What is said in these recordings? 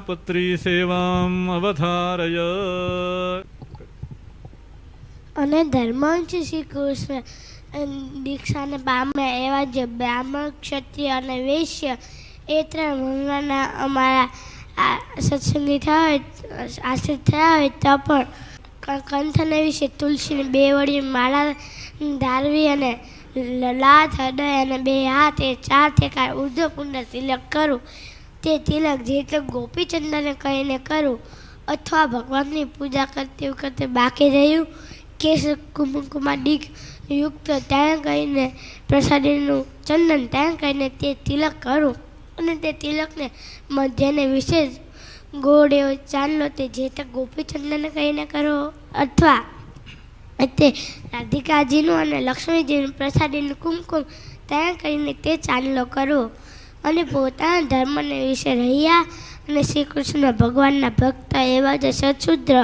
પત્રી સેવામ અવધારય. અને ધર્માંશ શ્રી કૃષ્ણ દીક્ષાને પામે એવા જે બ્રાહ્મણ, ક્ષત્રિય અને વૈશ્ય એ ત્રણ વર્ણના અમારા સત્સંગી થયા હોય, આશ્રિત થયા હોય તો પણ કંઠને વિશે તુલસીની 2 વળી માળા ધારવી અને લાત, હૃદય અને 2 હાથ એ 4 ઠેકાણે ઉર્ધ્વપુંડ તિલક કરું. તે તિલક જે તો ગોપીચંદને કહીને કરું અથવા ભગવાનની પૂજા કરતી વખતે બાકી રહ્યું કેસ કુમકુમા ડીક યુક્ત ત્યાં કહીને પ્રસાદીનું ચંદન ત્યાં કહીને તે તિલક કરું. અને તે તિલકને મધ્યને વિશેષ ગોળ એવો ચાંદલો તે જે તે ગોપીચંદને કહીને કરો અથવા તે રાધિકાજીનું અને લક્ષ્મીજીનું પ્રસાદીનું કુમકુમ ત્યાં કહીને તે ચાંદલો કરવો. અને પોતાના ધર્મને વિશે રહ્યા અને શ્રી કૃષ્ણ ભગવાનના ભક્ત એવા જ સત્શુદ્ર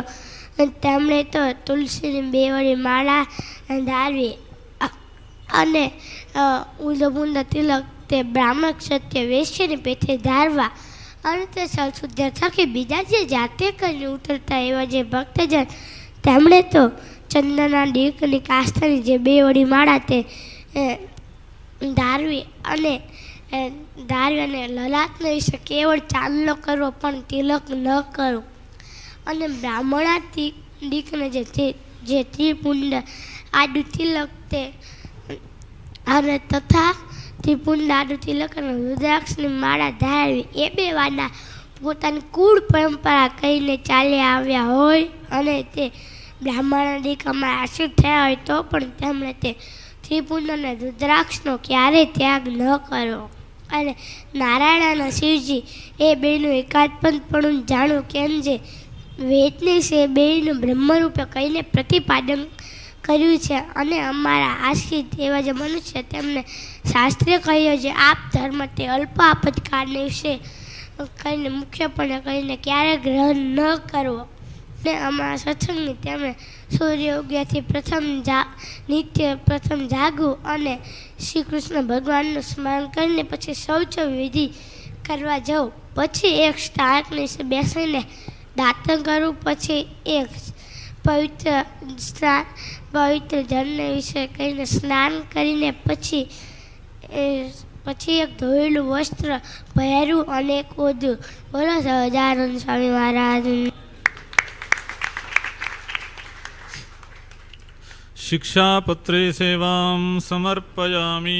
તેમણે તો તુલસીની 2 વળી માળા ધારવી અને ઉર્ધ્વપુંડ તિલક તે બ્રાહ્મણ, ક્ષત્રિય, વૈશ્યની પેઠે ધારવા. અને તે સત્શુદ્ર થકી બીજા જે જાતે કરીને ઉતરતા એવા જે ભક્તજન તેમણે તો ચંદનના ડીકની કાષ્ઠની જે 2 વળી માળા તે ધારવી અને લલાટને વિશે કેવળ ચાંદલો કરવો પણ તિલક ન કરવો. અને બ્રાહ્મણા દીકને જે ત્રિપુંડ આડું તિલક તે અને તથા ત્રિપુંડ આડું તિલક અને રુદ્રાક્ષની માળા ધારવી એ 2 વાના પોતાની કુળ પરંપરા કહીને ચાલ્યા આવ્યા હોય અને તે બ્રાહ્મણ દીકરામાં આશ્રિત થયા હોય તો પણ તેમણે તે ત્રિપુંડ અને રુદ્રાક્ષનો ક્યારેય ત્યાગ ન કરવો. અને નારાયણ અને શિવજી એ 2નું એકાત્મપણું જાણવું કેમ જે વેદની છે 2નું બ્રહ્મરૂપે કહીને પ્રતિપાદન કર્યું છે. અને અમારા આશ્રિત એવા જે મનુષ્ય તેમને શાસ્ત્રે કહ્યું છે આપ ધર્મ તે અલ્પ આપતકાળને વિશે કહીને મુખ્યપણે કહીને ક્યારેય ગ્રહણ ન કરવો. ને અમારા સત્સંગની તેમણે સૂર્ય ઉગ્યાથી નિત્ય પ્રથમ જાગવું અને શ્રી કૃષ્ણ ભગવાનનું સ્મરણ કરીને પછી શૌચ વિધિ કરવા જવું. પછી એક સ્થાનક નીચે બેસીને દાંતણ કરવું. પછી એક પવિત્ર જળને વિશે કહીને સ્નાન કરીને પછી એક ધોયેલું વસ્ત્ર પહેરવું અને એક ઓઢવું. બોલો સહજાનંદ સ્વામી મહારાજ. શિક્ષાપત્રે સેવામ સમર્પયામિ.